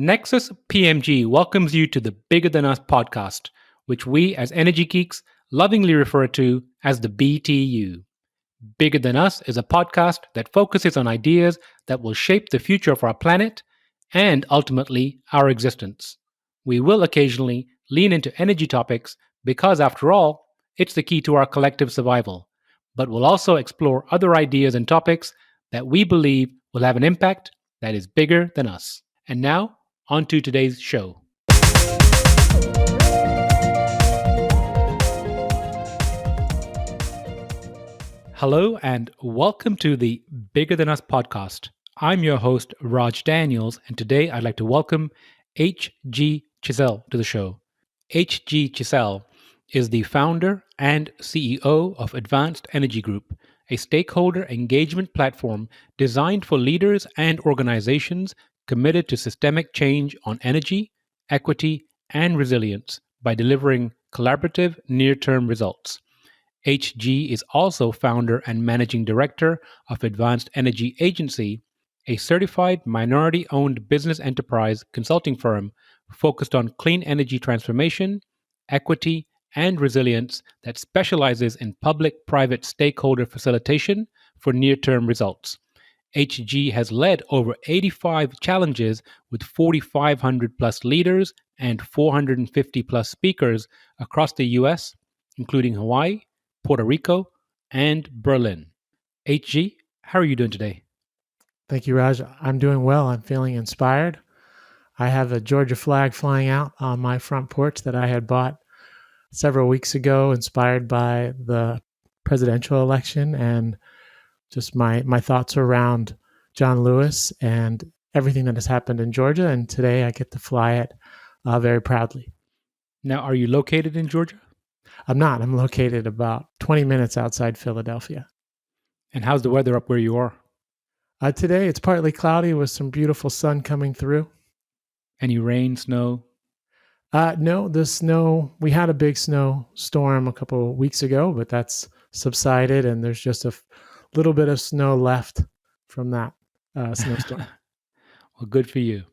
Nexus PMG welcomes you to the Bigger Than Us podcast, which we as energy geeks lovingly refer to as the BTU. Bigger Than Us is a podcast that focuses on ideas that will shape the future of our planet and ultimately our existence. We will occasionally lean into energy topics because, after all, it's the key to our collective survival. But we'll also explore other ideas and topics that we believe will have an impact that is bigger than us. And now, on to today's show. Hello, and welcome to the Bigger Than Us podcast. I'm your host, Raj Daniels, and today I'd like to welcome H.G. Chissell to the show. H.G. Chissell is the founder and CEO of Advanced Energy Group, a stakeholder engagement platform designed for leaders and organizations committed to systemic change on energy, equity, and resilience by delivering collaborative near-term results. HG is also founder and managing director of Advanced Energy Agency, a certified minority-owned business enterprise consulting firm focused on clean energy transformation, equity, and resilience that specializes in public-private stakeholder facilitation for near-term results. HG has led over 85 challenges with 4,500 plus leaders and 450 plus speakers across the US, including Hawaii, Puerto Rico, and Berlin. HG, how are you doing today? Thank you, Raj. I'm doing well. I'm feeling inspired. I have a Georgia flag flying out on my front porch that I had bought several weeks ago, inspired by the presidential election and just my thoughts around John Lewis and everything that has happened in Georgia. And today I get to fly it very proudly. Now, are you located in Georgia? I'm not. I'm located about 20 minutes outside Philadelphia. And how's the weather up where you are? Today it's partly cloudy with some beautiful sun coming through. Any rain, snow? No, the snow, we had a big snow storm a couple of weeks ago, but that's subsided and there's just a little bit of snow left from that snowstorm. Well, good for you.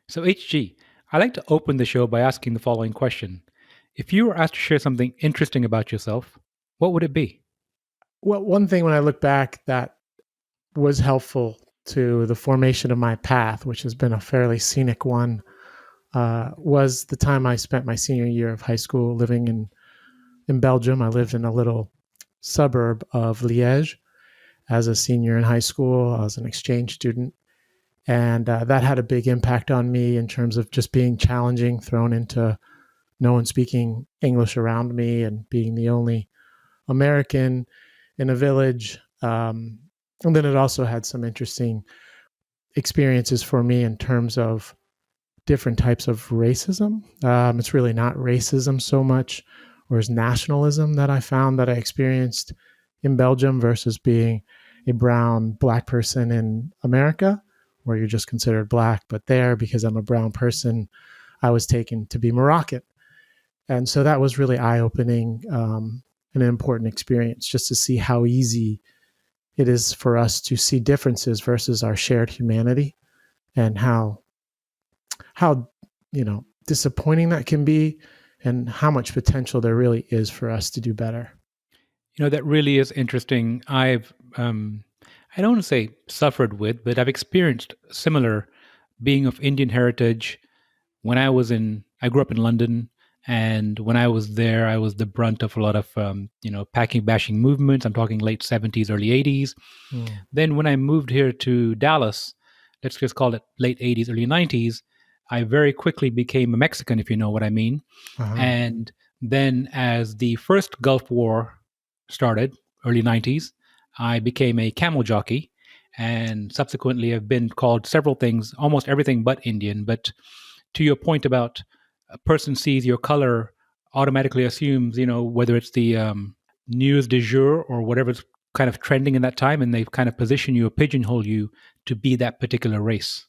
So, HG, I like to open the show by asking the following question. If you were asked to share something interesting about yourself, what would it be? Well, one thing when I look back that was helpful to the formation of my path, which has been a fairly scenic one, was the time I spent my senior year of high school living in Belgium. I lived in a little suburb of Liège as a senior in high school. I was an exchange student. And that had a big impact on me in terms of just being challenging, thrown into no one speaking English around me and being the only American in a village. And then it also had some interesting experiences for me in terms of different types of racism. It's really not racism so much, or as nationalism that I found that I experienced in Belgium versus being a brown Black person in America, where you're just considered Black. But there, because I'm a brown person, I was taken to be Moroccan. And so that was really eye-opening and an important experience, just to see how easy it is for us to see differences versus our shared humanity, and how disappointing that can be, and how much potential there really is for us to do better. That really is interesting. I don't want to say suffered with, but I've experienced similar, being of Indian heritage. I grew up in London, and when I was there, I was the brunt of a lot of, packing bashing movements. I'm talking late 70s, early 80s. Then when I moved here to Dallas, let's just call it late 80s, early 90s, I very quickly became a Mexican, if you know what I mean. Uh-huh. And then as the first Gulf War started, early 90s, I became a camel jockey, and subsequently have been called several things, almost everything but Indian. But to your point about a person sees your color, automatically assumes, whether it's the news du jour or whatever's kind of trending in that time, and they kind of position you or pigeonhole you to be that particular race.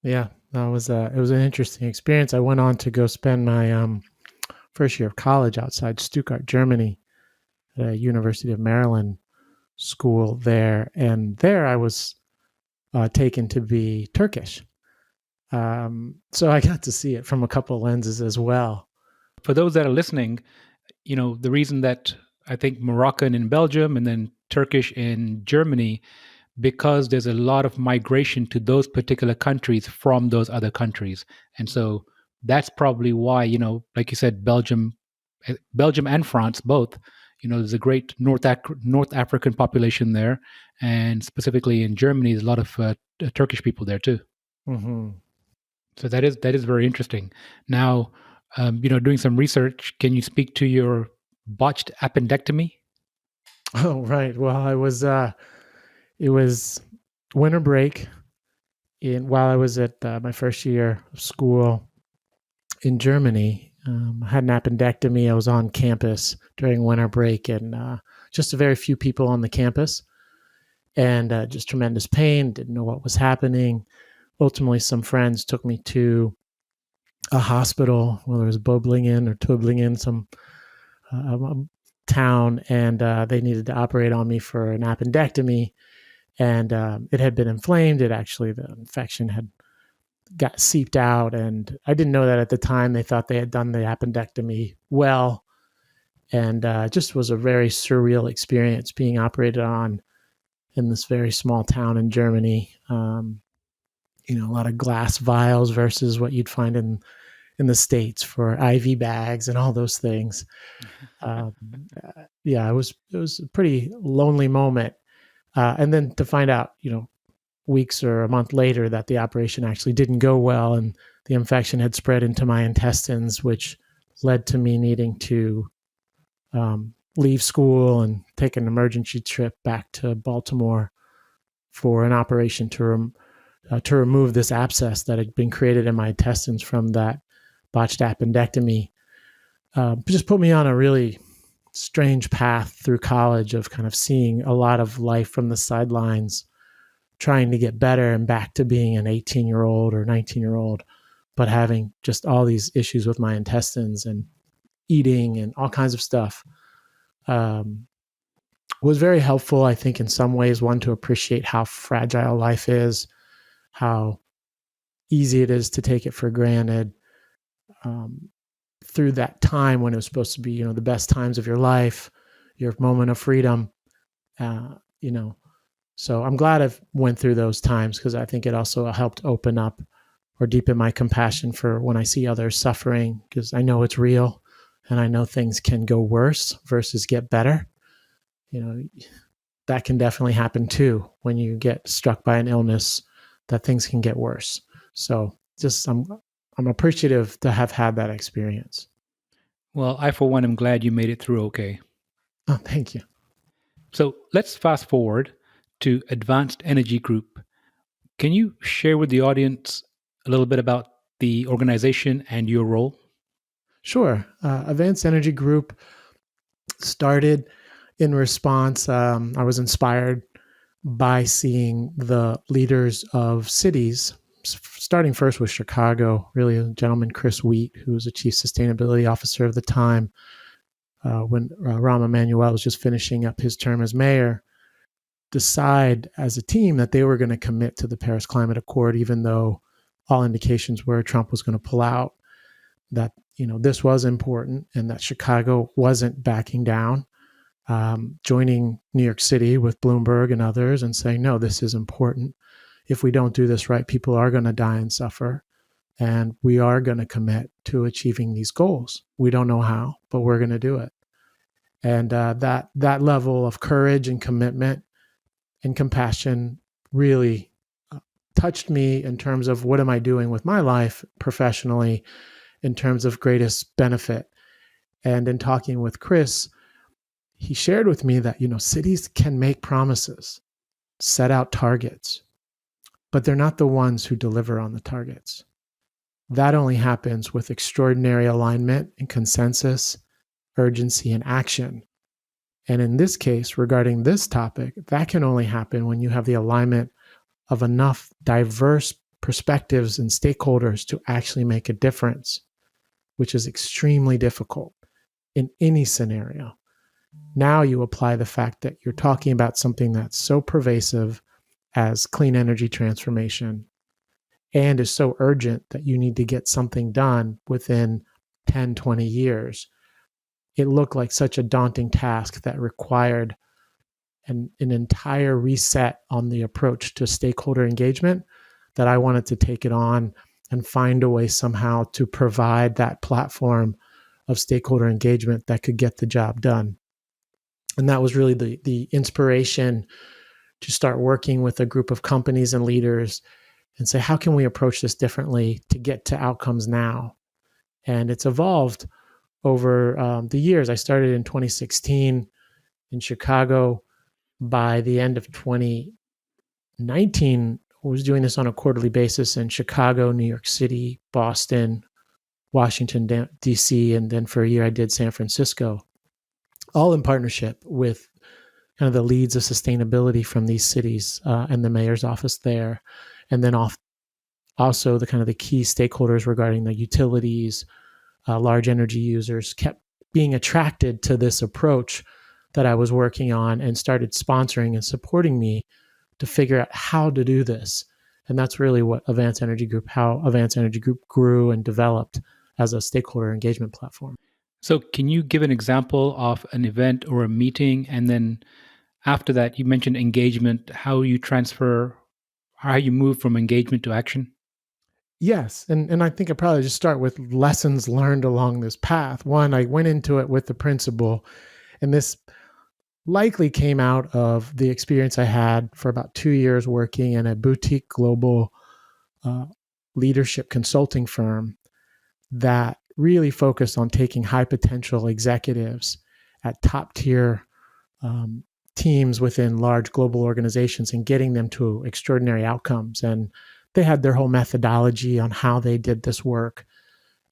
Yeah, it was an interesting experience. I went on to go spend my first year of college outside Stuttgart, Germany, at a University of Maryland school there. And there I was taken to be Turkish. So I got to see it from a couple lenses as well. For those that are listening, the reason that I think Moroccan in Belgium and then Turkish in Germany, because there's a lot of migration to those particular countries from those other countries. And so that's probably why, like you said, Belgium and France both, there's a great North African population there. And specifically in Germany, there's a lot of Turkish people there too. Mm-hmm. So that is very interesting. Now, doing some research, can you speak to your botched appendectomy? Oh, right. Well, it was winter break while I was at my first year of school in Germany. I had an appendectomy. I was on campus during winter break, and just a very few people on the campus, and just tremendous pain. Didn't know what was happening. Ultimately, some friends took me to a hospital, whether it was Böblingen or Tübingen, some town, and they needed to operate on me for an appendectomy. And it had been inflamed. The infection had got seeped out, and I didn't know that at the time. They thought they had done the appendectomy well, and it just was a very surreal experience being operated on in this very small town in Germany. A lot of glass vials versus what you'd find in the States for IV bags and all those things. Yeah, it was a pretty lonely moment. And then to find out, weeks or a month later that the operation actually didn't go well and the infection had spread into my intestines, which led to me needing to leave school and take an emergency trip back to Baltimore for an operation to remove this abscess that had been created in my intestines from that botched appendectomy. Just put me on a really strange path through college of kind of seeing a lot of life from the sidelines, trying to get better and back to being an 18-year-old or 19-year-old, but having just all these issues with my intestines and eating and all kinds of stuff. Was very helpful, I think, in some ways, one, to appreciate how fragile life is, how easy it is to take it for granted. Through that time when it was supposed to be, the best times of your life, your moment of freedom, So I'm glad I've went through those times, because I think it also helped open up or deepen my compassion for when I see others suffering, because I know it's real and I know things can go worse versus get better. That can definitely happen too when you get struck by an illness, that things can get worse. So just I'm appreciative to have had that experience. Well, I, for one, am glad you made it through okay. Oh, thank you. So let's fast forward to Advanced Energy Group. Can you share with the audience a little bit about the organization and your role? Sure. Advanced Energy Group started in response. I was inspired by seeing the leaders of cities, starting first with Chicago, really a gentleman, Chris Wheat, who was the chief sustainability officer of the time, when Rahm Emanuel was just finishing up his term as mayor, decide as a team that they were going to commit to the Paris Climate Accord, even though all indications were Trump was going to pull out, that, this was important and that Chicago wasn't backing down, joining New York City with Bloomberg and others and saying, no, this is important. If we don't do this right, people are going to die and suffer. And we are going to commit to achieving these goals. We don't know how, but we're going to do it. And that level of courage and commitment and compassion really touched me in terms of what am I doing with my life professionally in terms of greatest benefit. And in talking with Chris, he shared with me that, cities can make promises, set out targets, but they're not the ones who deliver on the targets. That only happens with extraordinary alignment and consensus, urgency, and action. And in this case, regarding this topic, that can only happen when you have the alignment of enough diverse perspectives and stakeholders to actually make a difference, which is extremely difficult in any scenario. Now you apply the fact that you're talking about something that's so pervasive as clean energy transformation, and is so urgent that you need to get something done within 10, 20 years, it looked like such a daunting task that required an entire reset on the approach to stakeholder engagement, that I wanted to take it on and find a way somehow to provide that platform of stakeholder engagement that could get the job done. And that was really the inspiration to start working with a group of companies and leaders and say, how can we approach this differently to get to outcomes now? And it's evolved over the years. I started in 2016 in Chicago. By the end of 2019, I was doing this on a quarterly basis in Chicago, New York City, Boston, Washington, D.C., and then for a year I did San Francisco, all in partnership with kind of the leads of sustainability from these cities and the mayor's office there, and then also the kind of the key stakeholders regarding the utilities, large energy users kept being attracted to this approach that I was working on and started sponsoring and supporting me to figure out how to do this. And that's really what how Advanced Energy Group grew and developed as a stakeholder engagement platform. So, can you give an example of an event or a meeting? And then after that, you mentioned engagement, how you move from engagement to action? Yes. And I think I probably just start with lessons learned along this path. One, I went into it with the principle, and this likely came out of the experience I had for about 2 years working in a boutique global leadership consulting firm that really focused on taking high potential executives at top tier teams within large global organizations and getting them to extraordinary outcomes. And they had their whole methodology on how they did this work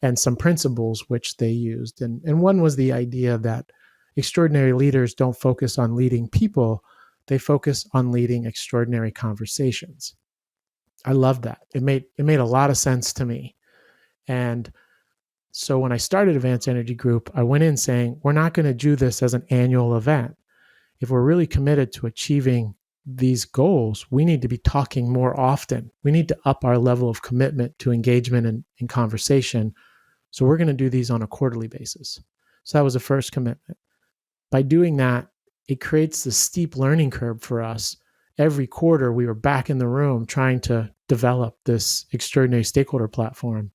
and some principles which they used. And one was the idea that extraordinary leaders don't focus on leading people, they focus on leading extraordinary conversations. I love that. It made a lot of sense to me. And so when I started Advanced Energy Group, I went in saying, we're not going to do this as an annual event. If we're really committed to achieving these goals, we need to be talking more often. We need to up our level of commitment to engagement and conversation. So we're going to do these on a quarterly basis. So that was the first commitment. By doing that, it creates this steep learning curve for us. Every quarter, we were back in the room trying to develop this extraordinary stakeholder platform.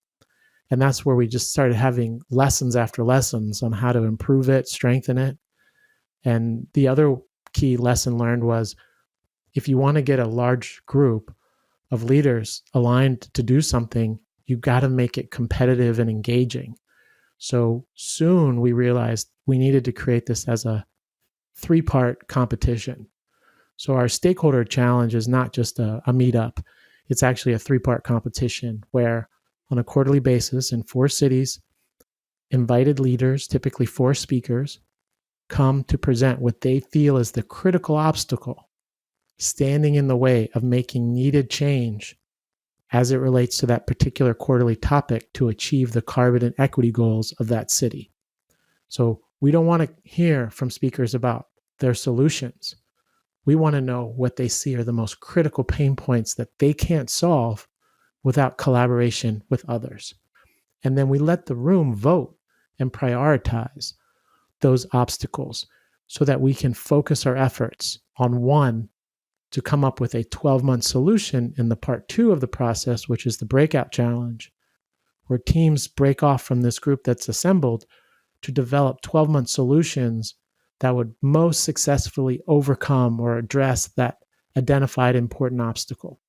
And that's where we just started having lessons after lessons on how to improve it, strengthen it. And the other key lesson learned was, if you want to get a large group of leaders aligned to do something, you got to make it competitive and engaging. So soon we realized we needed to create this as a 3-part competition. So our stakeholder challenge is not just a meetup. It's actually a 3-part competition where on a quarterly basis in 4 cities, invited leaders, typically 4 speakers, come to present what they feel is the critical obstacle standing in the way of making needed change as it relates to that particular quarterly topic to achieve the carbon and equity goals of that city. So we don't want to hear from speakers about their solutions. We want to know what they see are the most critical pain points that they can't solve without collaboration with others. And then we let the room vote and prioritize those obstacles so that we can focus our efforts on one to come up with a 12-month solution in the part 2 of the process, which is the breakout challenge, where teams break off from this group that's assembled to develop 12-month solutions that would most successfully overcome or address that identified important obstacle.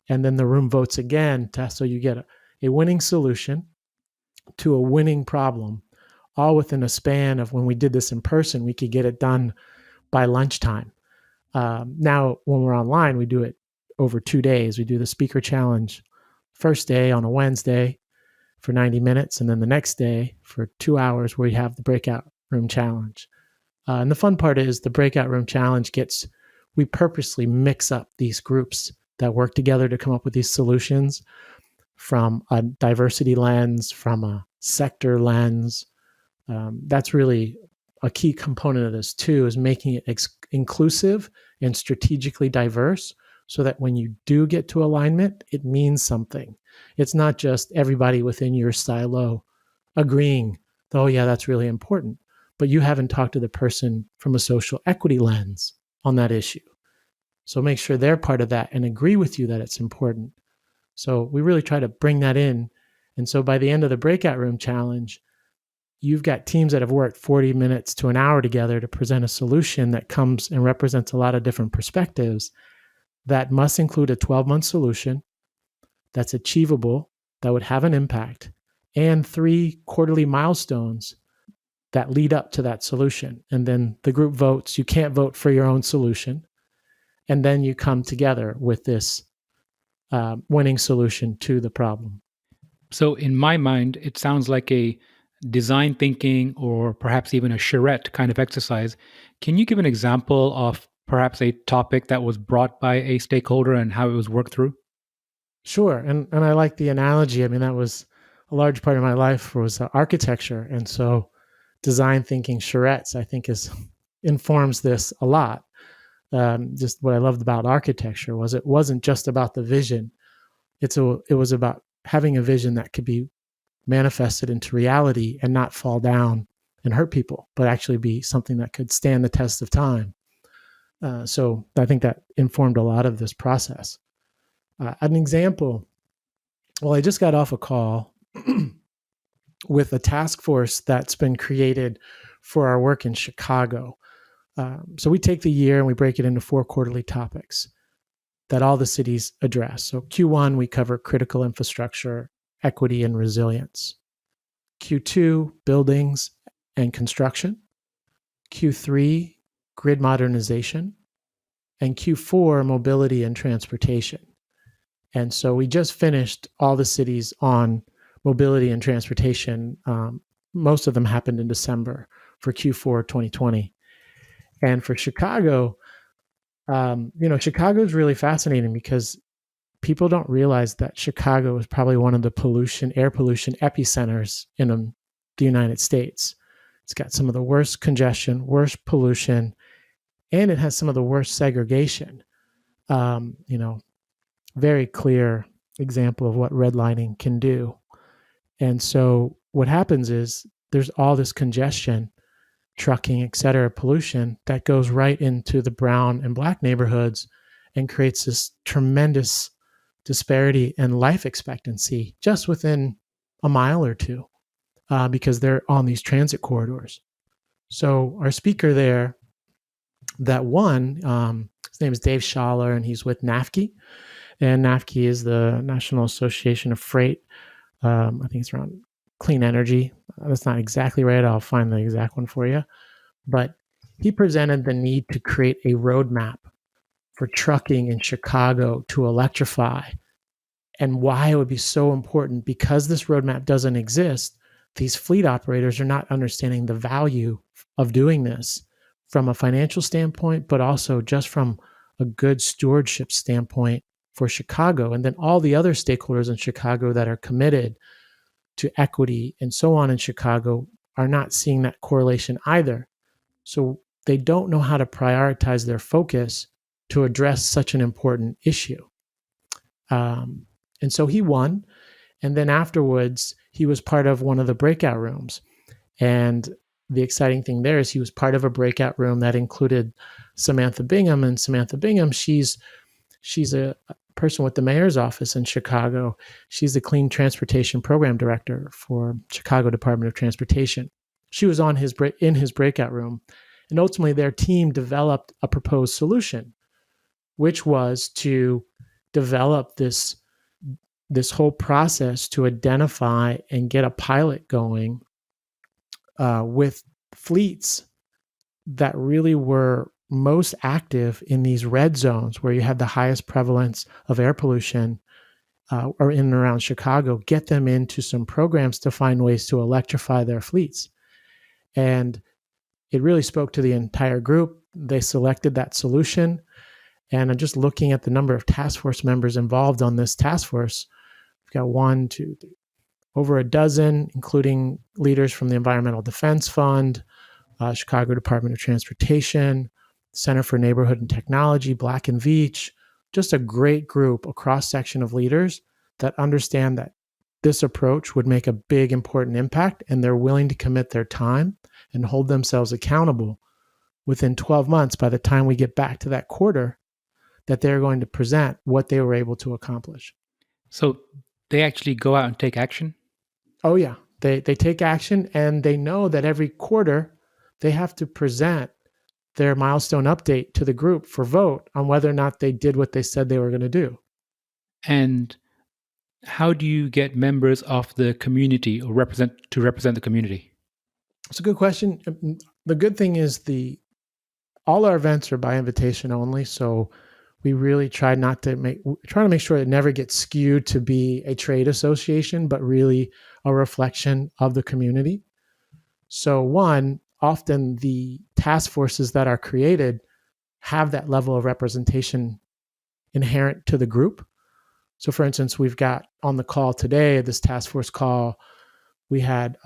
And then the room votes again, so you get a winning solution to a winning problem, all within a span of, when we did this in person, we could get it done by lunchtime. Now, when we're online, we do it over 2 days. We do the speaker challenge first day on a Wednesday for 90 minutes, and then the next day for 2 hours, we have the breakout room challenge. And the fun part is the breakout room challenge we purposely mix up these groups that work together to come up with these solutions from a diversity lens, from a sector lens. That's really a key component of this too, is making it inclusive and strategically diverse so that when you do get to alignment, it means something. It's not just everybody within your silo agreeing, oh, yeah, that's really important, but you haven't talked to the person from a social equity lens on that issue. So make sure they're part of that and agree with you that it's important. So we really try to bring that in. And so by the end of the breakout room challenge, you've got teams that have worked 40 minutes to an hour together to present a solution that comes and represents a lot of different perspectives that must include a 12-month solution that's achievable, that would have an impact, and 3 quarterly milestones that lead up to that solution. And then the group votes. You can't vote for your own solution. And then you come together with this winning solution to the problem. So, in my mind, it sounds like a design thinking or perhaps even a charrette kind of exercise. Can you give an example of perhaps a topic that was brought by a stakeholder and how it was worked through? Sure. And I like the analogy. I mean, that was a large part of my life was architecture. And so design thinking charrettes, I think, informs this a lot. Just what I loved about architecture was it wasn't just about the vision. It was about having a vision that could be manifested into reality and not fall down and hurt people, but actually be something that could stand the test of time. So I think that informed a lot of this process. An example, well, I just got off a call with a task force that's been created for our work in Chicago. So we take the year and we break it into 4 quarterly topics that all the cities address. So Q1, we cover critical infrastructure, equity, and resilience. Q2, buildings and construction. Q3, grid modernization. And Q4, mobility and transportation. And so we just finished all the cities on mobility and transportation. Most of them happened in December for Q4 2020. And for Chicago, Chicago is really fascinating because people don't realize that Chicago is probably one of the air pollution epicenters in the United States. It's got some of the worst congestion, worst pollution, and it has some of the worst segregation. Very clear example of what redlining can do. And so what happens is there's all this congestion, trucking, et cetera, pollution that goes right into the brown and black neighborhoods and creates this tremendous disparity in life expectancy just within a mile or two because they're on these transit corridors. So our speaker there that won, his name is Dave Schaller, and he's with NAFCE. And NAFCE is the National Association of Freight. I think it's around clean energy. That's not exactly right. I'll find the exact one for you. But he presented the need to create a roadmap for trucking in Chicago to electrify and why it would be so important. Because this roadmap doesn't exist, these fleet operators are not understanding the value of doing this from a financial standpoint, but also just from a good stewardship standpoint for Chicago. And then all the other stakeholders in Chicago that are committed to equity and so on in Chicago are not seeing that correlation either. So they don't know how to prioritize their focus to address such an important issue. And so he won. And then afterwards, he was part of one of the breakout rooms. And the exciting thing there is he was part of a breakout room that included Samantha Bingham. And Samantha Bingham, she's a person with the mayor's office in Chicago. She's the Clean Transportation Program Director for Chicago Department of Transportation. She was in his breakout room, and ultimately their team developed a proposed solution, which was to develop this whole process to identify and get a pilot going with fleets that really were most active in these red zones where you had the highest prevalence of air pollution or in and around Chicago, get them into some programs to find ways to electrify their fleets. And it really spoke to the entire group. They selected that solution. And I'm just looking at the number of task force members involved on this task force. We've got 1, 2, 3, over a dozen, including leaders from the Environmental Defense Fund, Chicago Department of Transportation, Center for Neighborhood and Technology, Black and Veatch, just a great group, a cross section of leaders that understand that this approach would make a big, important impact, and they're willing to commit their time and hold themselves accountable within 12 months by the time we get back to that quarter, that they're going to present what they were able to accomplish. So they actually go out and take action? Oh, yeah. They take action, and they know that every quarter they have to present their milestone update to the group for vote on whether or not they did what they said they were going to do. And how do you get members of the community or represent the community? It's a good question. The good thing is all our events are by invitation only, so we really try to make sure it never gets skewed to be a trade association, but really a reflection of the community. So often the task forces that are created have that level of representation inherent to the group. So for instance, we've got on the call today, this task force call, we had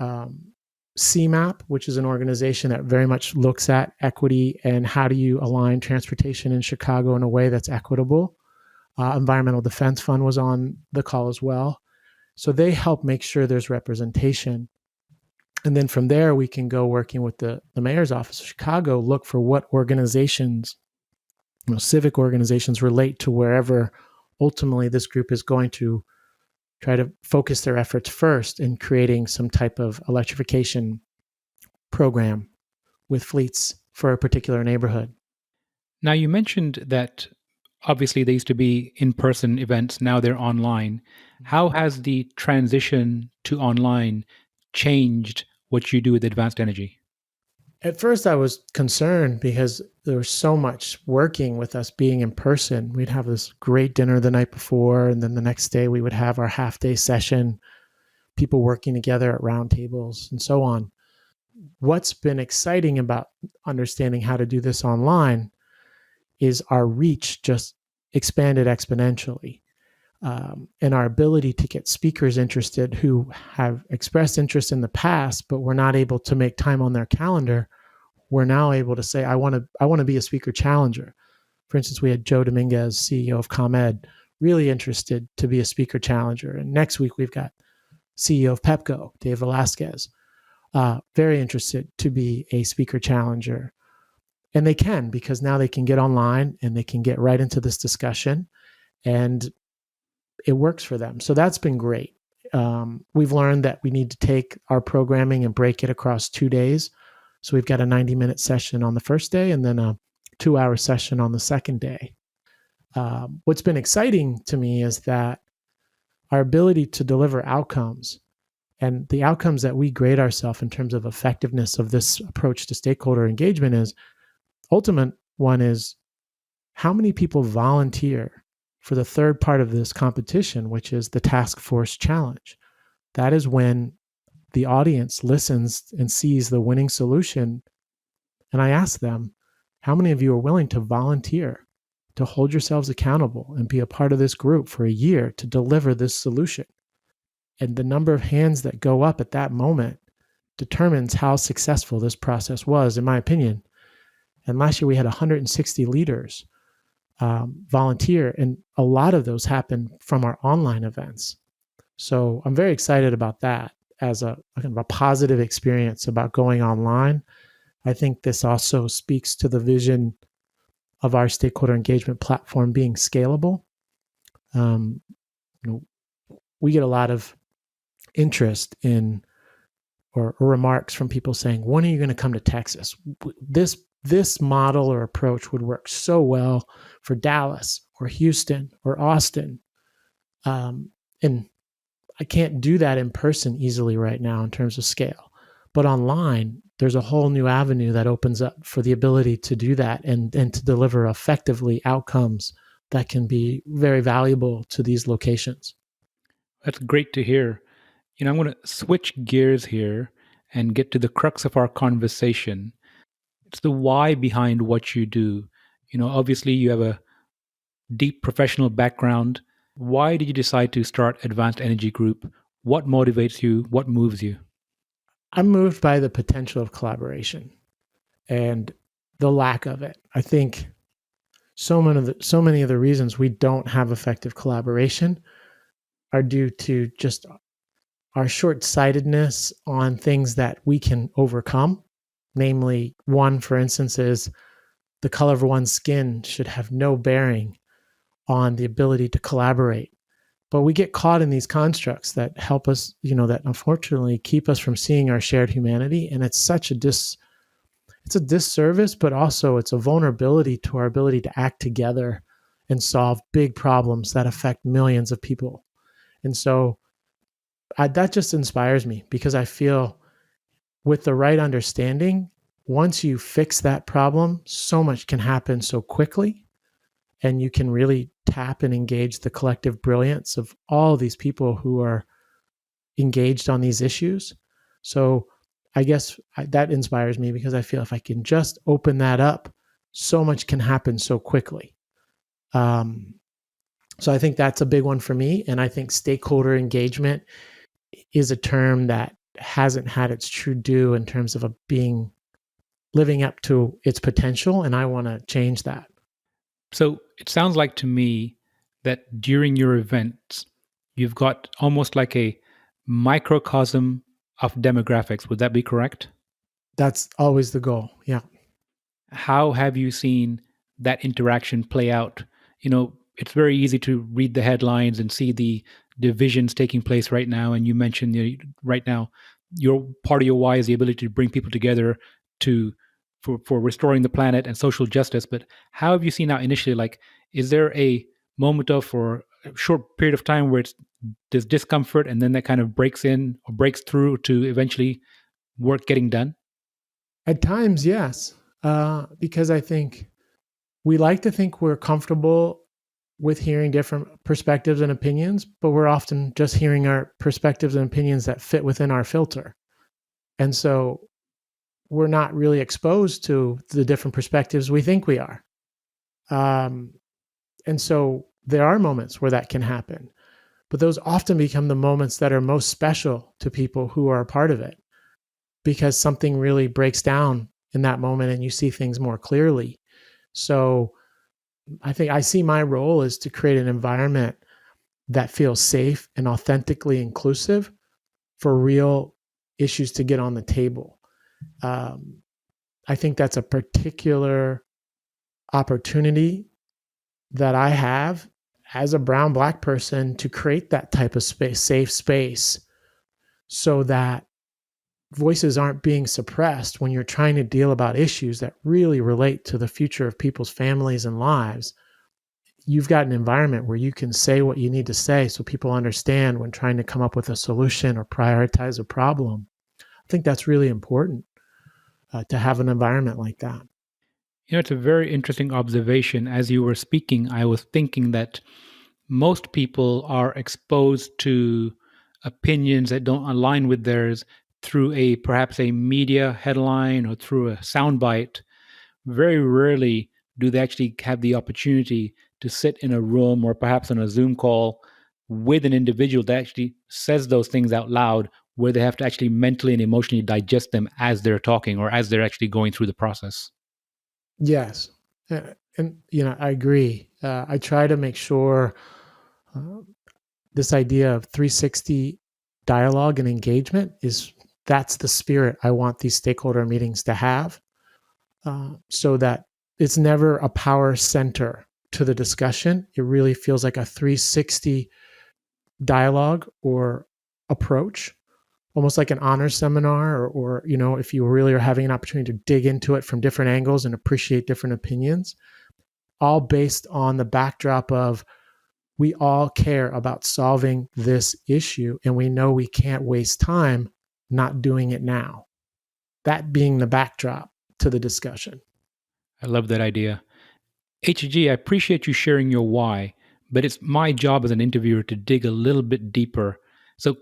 CMAP, which is an organization that very much looks at equity and how do you align transportation in Chicago in a way that's equitable. Environmental Defense Fund was on the call as well. So they help make sure there's representation. And then from there, we can go working with the mayor's office of Chicago, look for what organizations, civic organizations relate to wherever ultimately this group is going to try to focus their efforts first in creating some type of electrification program with fleets for a particular neighborhood. Now, you mentioned that obviously they used to be in-person events, now they're online. How has the transition to online changed what you do with advanced energy? At first, I was concerned because there was so much working with us being in person. We'd have this great dinner the night before, and then the next day we would have our half-day session, people working together at round tables and so on. What's been exciting about understanding how to do this online is our reach just expanded exponentially. And our ability to get speakers interested who have expressed interest in the past, but were not able to make time on their calendar, we're now able to say, I want to be a speaker challenger. For instance, we had Joe Dominguez, CEO of ComEd, really interested to be a speaker challenger. And next week, we've got CEO of Pepco, Dave Velasquez, very interested to be a speaker challenger. And they can, because now they can get online and they can get right into this discussion, and it works for them. So that's been great. We've learned that we need to take our programming and break it across 2 days. So we've got a 90-minute session on the first day and then a 2-hour session on the second day. What's been exciting to me is that our ability to deliver outcomes and the outcomes that we grade ourselves in terms of effectiveness of this approach to stakeholder engagement is ultimate one is how many people volunteer for the third part of this competition, which is the task force challenge. That is when the audience listens and sees the winning solution. And I ask them, how many of you are willing to volunteer to hold yourselves accountable and be a part of this group for a year to deliver this solution? And the number of hands that go up at that moment determines how successful this process was, in my opinion. And last year we had 160 leaders volunteer, and a lot of those happen from our online events. So I'm very excited about that as a kind of a positive experience about going online. I think this also speaks to the vision of our stakeholder engagement platform being scalable. We get a lot of interest in or remarks from people saying, when are you going to come to Texas? This model or approach would work so well for Dallas or Houston or Austin. And I can't do that in person easily right now in terms of scale. But online, there's a whole new avenue that opens up for the ability to do that and to deliver effectively outcomes that can be very valuable to these locations. That's great to hear. I'm going to switch gears here and get to the crux of our conversation. It's the why behind what you do. Obviously you have a deep professional background. Why did you decide to start Advanced Energy Group? What motivates you? What moves you? I'm moved by the potential of collaboration and the lack of it. I think so many of the reasons we don't have effective collaboration are due to just our short-sightedness on things that we can overcome. Namely, one, for instance, is the color of one's skin should have no bearing on the ability to collaborate. But we get caught in these constructs that help us, that unfortunately keep us from seeing our shared humanity. And it's such a it's a disservice, but also it's a vulnerability to our ability to act together and solve big problems that affect millions of people. And so that just inspires me, because I feel with the right understanding, once you fix that problem, so much can happen so quickly, and you can really tap and engage the collective brilliance of all these people who are engaged on these issues. So I guess that inspires me, because I feel if I can just open that up, so much can happen so quickly. So I think that's a big one for me. And I think stakeholder engagement is a term that hasn't had its true due in terms of living up to its potential. And I want to change that. So it sounds like to me that during your events, you've got almost like a microcosm of demographics. Would that be correct? That's always the goal. Yeah. How have you seen that interaction play out? It's very easy to read the headlines and see the divisions taking place right now. And you mentioned right now, your part of your why is the ability to bring people together for restoring the planet and social justice. But how have you seen that initially? Like, is there a moment of or a short period of time where there's discomfort, and then that kind of breaks in or breaks through to eventually work getting done? At times, yes. Because I think we like to think we're comfortable with hearing different perspectives and opinions, but we're often just hearing our perspectives and opinions that fit within our filter. And so we're not really exposed to the different perspectives we think we are. And so there are moments where that can happen, but those often become the moments that are most special to people who are a part of it, because something really breaks down in that moment and you see things more clearly. So I think I see my role is to create an environment that feels safe and authentically inclusive for real issues to get on the table. I think that's a particular opportunity that I have as a brown Black person to create that type of space, safe space, so that voices aren't being suppressed when you're trying to deal about issues that really relate to the future of people's families and lives. You've got an environment where you can say what you need to say so people understand when trying to come up with a solution or prioritize a problem. I think that's really important to have an environment like that. It's a very interesting observation. As you were speaking, I was thinking that most people are exposed to opinions that don't align with theirs through perhaps a media headline or through a soundbite. Very rarely do they actually have the opportunity to sit in a room or perhaps on a Zoom call with an individual that actually says those things out loud, where they have to actually mentally and emotionally digest them as they're talking or as they're actually going through the process. Yes. And, I agree. I try to make sure this idea of 360 dialogue and engagement that's the spirit I want these stakeholder meetings to have, so that it's never a power center to the discussion. It really feels like a 360 dialogue or approach, almost like an honor seminar, or if you really are having an opportunity to dig into it from different angles and appreciate different opinions, all based on the backdrop of we all care about solving this issue, and we know we can't waste time not doing it now. That being the backdrop to the discussion. I love that idea. HG, I appreciate you sharing your why, but it's my job as an interviewer to dig a little bit deeper. So,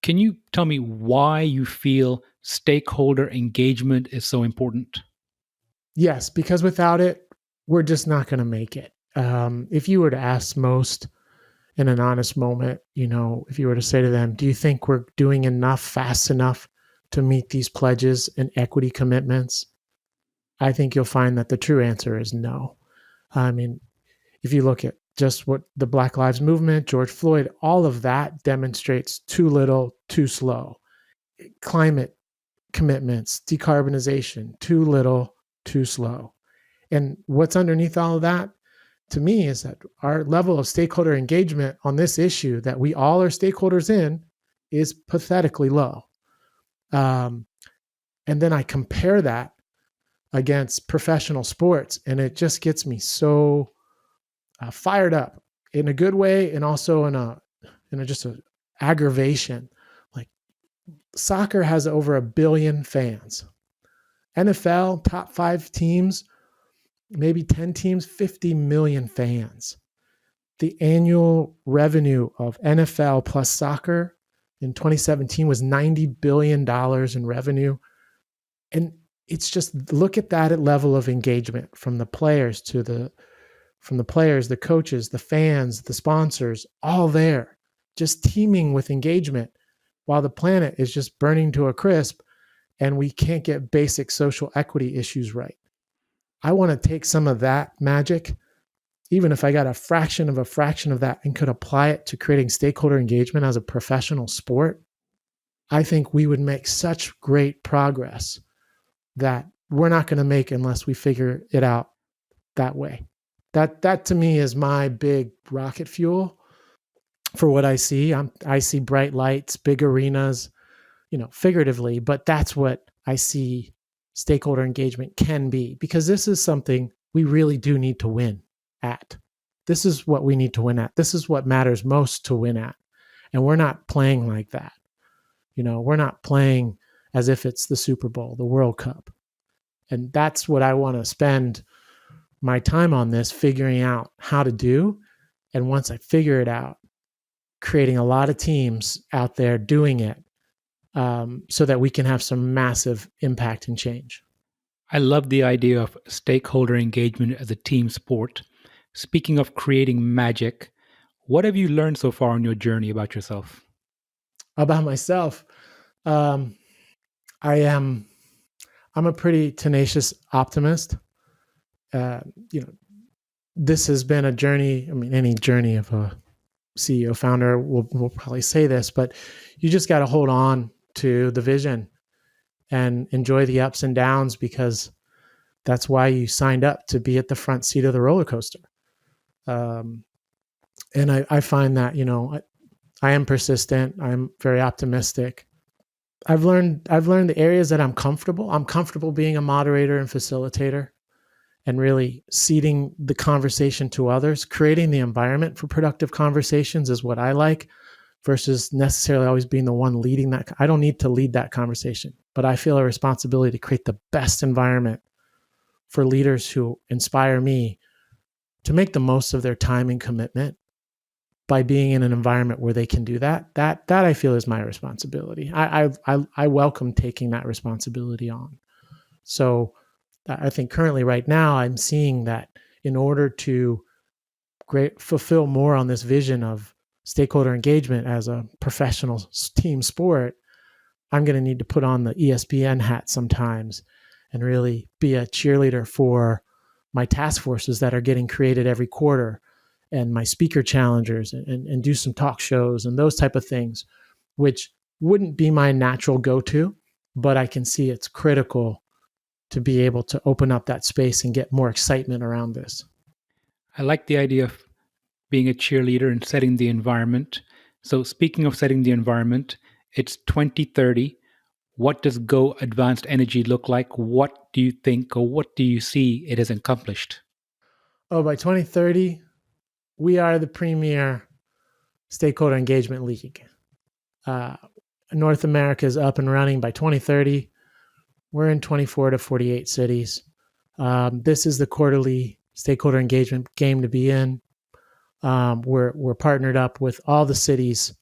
can you tell me why you feel stakeholder engagement is so important? Yes, because without it, we're just not going to make it. If you were to ask most in an honest moment, if you were to say to them, do you think we're doing enough fast enough to meet these pledges and equity commitments? I think you'll find that the true answer is no. I mean, if you look at just what the Black Lives Movement, George Floyd, all of that demonstrates too little, too slow. Climate commitments, decarbonization, too little, too slow. And what's underneath all of that, to me, is that our level of stakeholder engagement on this issue that we all are stakeholders in is pathetically low. And then I compare that against professional sports, and it just gets me so fired up in a good way, and also in a just a aggravation. Like, soccer has over 1 billion fans. NFL, top 5 teams, maybe 10 teams, 50 million fans. The annual revenue of NFL plus soccer in 2017 was $90 billion in revenue. And it's just, look at that level of engagement from the players the coaches, the fans, the sponsors, all there, just teeming with engagement, while the planet is just burning to a crisp and we can't get basic social equity issues right. I want to take some of that magic, even if I got a fraction of that, and could apply it to creating stakeholder engagement as a professional sport. I think we would make such great progress that we're not going to make unless we figure it out that way. That to me is my big rocket fuel for what I see. I see bright lights, big arenas, figuratively, but that's what I see stakeholder engagement can be, because this is something we really do need to win at. This is what we need to win at. This is what matters most to win at. And we're not playing like that. We're not playing as if it's the Super Bowl, the World Cup. And that's what I want to spend my time on, this, figuring out how to do. And once I figure it out, creating a lot of teams out there doing it, so that we can have some massive impact and change. I love the idea of stakeholder engagement as a team sport. Speaking of creating magic, what have you learned so far on your journey about yourself? About myself, I'm a pretty tenacious optimist. This has been a journey. I mean, any journey of a CEO founder will probably say this, but you just got to hold on to the vision and enjoy the ups and downs, because that's why you signed up to be at the front seat of the roller coaster. And I find that, I am persistent. I'm very optimistic. I've learned the areas that I'm comfortable. I'm comfortable being a moderator and facilitator, and really seeding the conversation to others. Creating the environment for productive conversations is what I like, versus necessarily always being the one leading that. I don't need to lead that conversation, but I feel a responsibility to create the best environment for leaders who inspire me to make the most of their time and commitment by being in an environment where they can do that. That I feel is my responsibility. I welcome taking that responsibility on. So I think currently right now I'm seeing that in order to fulfill more on this vision of stakeholder engagement as a professional team sport, I'm going to need to put on the ESPN hat sometimes and really be a cheerleader for my task forces that are getting created every quarter, and my speaker challengers, and do some talk shows and those type of things, which wouldn't be my natural go-to, but I can see it's critical to be able to open up that space and get more excitement around this. I like the idea of being a cheerleader and setting the environment. So speaking of setting the environment, it's 2030. What does Go Advanced Energy look like? What do you think, or what do you see it has accomplished? By 2030, we are the premier stakeholder engagement league. North America is up and running by 2030. We're in 24 to 48 cities. This is the quarterly stakeholder engagement game to be in. We're partnered up with all the cities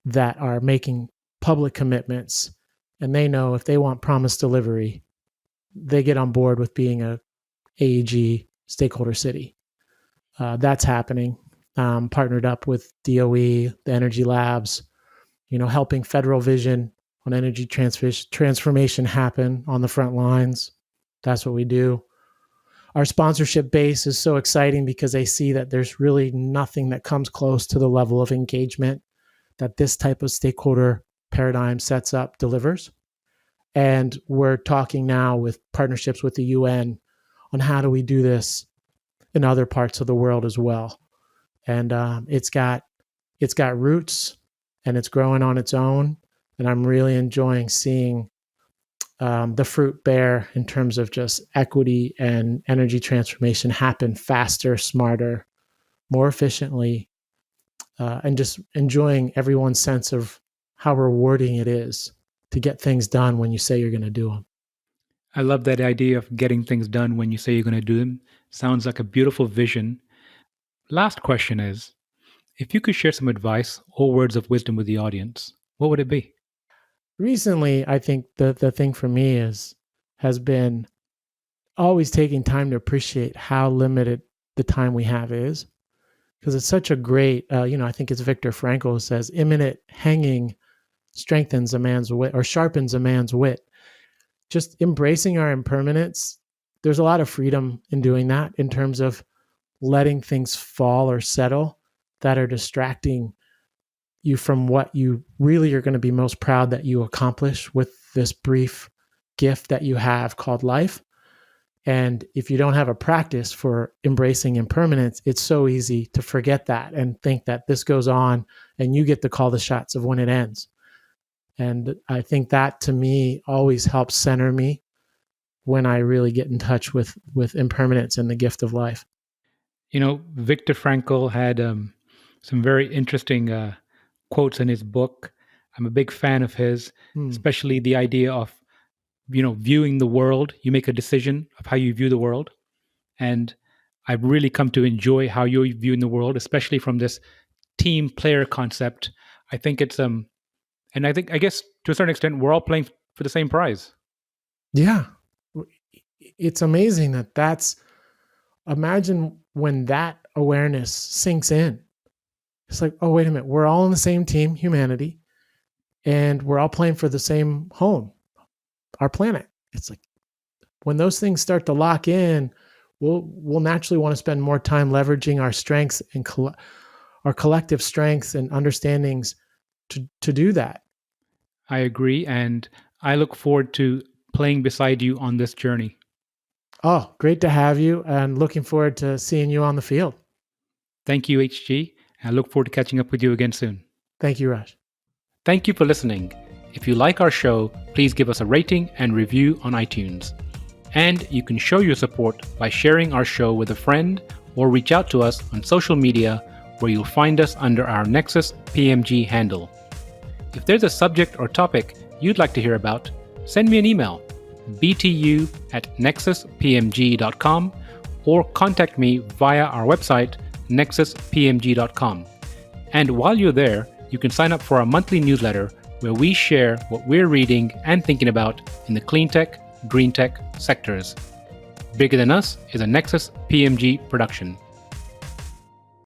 that are making public commitments, and they know if they want promised delivery, they get on board with being a AEG stakeholder city. That's happening. Partnered up with DOE, the Energy Labs, helping federal vision on energy transformation happen on the front lines. That's what we do. Our sponsorship base is so exciting because they see that there's really nothing that comes close to the level of engagement that this type of stakeholder paradigm sets up, delivers. And we're talking now with partnerships with the UN on how do we do this in other parts of the world as well. And it's got roots, and it's growing on its own. And I'm really enjoying seeing the fruit bear in terms of just equity and energy transformation happen faster, smarter, more efficiently, and just enjoying everyone's sense of how rewarding it is to get things done when you say you're going to do them. I love that idea of getting things done when you say you're going to do them. Sounds like a beautiful vision. Last question is, if you could share some advice or words of wisdom with the audience, what would it be? Recently, I think the thing for me has been always taking time to appreciate how limited the time we have is, because it's such a great, I think it's Viktor Frankl who says, imminent hanging strengthens a man's wit or sharpens a man's wit. Just embracing our impermanence, there's a lot of freedom in doing that in terms of letting things fall or settle that are distracting you from what you really are going to be most proud that you accomplish with this brief gift that you have called life. And if you don't have a practice for embracing impermanence, it's so easy to forget that and think that this goes on and you get to call the shots of when it ends. And I think that to me always helps center me when I really get in touch with impermanence and the gift of life. Viktor Frankl had some very interesting quotes in his book. I'm a big fan of his, especially the idea of, viewing the world. You make a decision of how you view the world. And I've really come to enjoy how you're viewing the world, especially from this team player concept. I think it's, and I guess to a certain extent, we're all playing for the same prize. Yeah. It's amazing imagine when that awareness sinks in. It's like, oh, wait a minute. We're all on the same team, humanity, and we're all playing for the same home, our planet. It's like when those things start to lock in, we'll naturally want to spend more time leveraging our strengths and our collective strengths and understandings to do that. I agree, and I look forward to playing beside you on this journey. Oh, great to have you, and looking forward to seeing you on the field. Thank you, HG. I look forward to catching up with you again soon. Thank you, Raj. Thank you for listening. If you like our show, please give us a rating and review on iTunes. And you can show your support by sharing our show with a friend or reach out to us on social media, where you'll find us under our Nexus PMG handle. If there's a subject or topic you'd like to hear about, send me an email, btu@nexuspmg.com, or contact me via our website, nexuspmg.com. And while you're there, you can sign up for our monthly newsletter, where we share what we're reading and thinking about in the clean tech, green tech sectors. Bigger Than Us is a Nexus PMG production.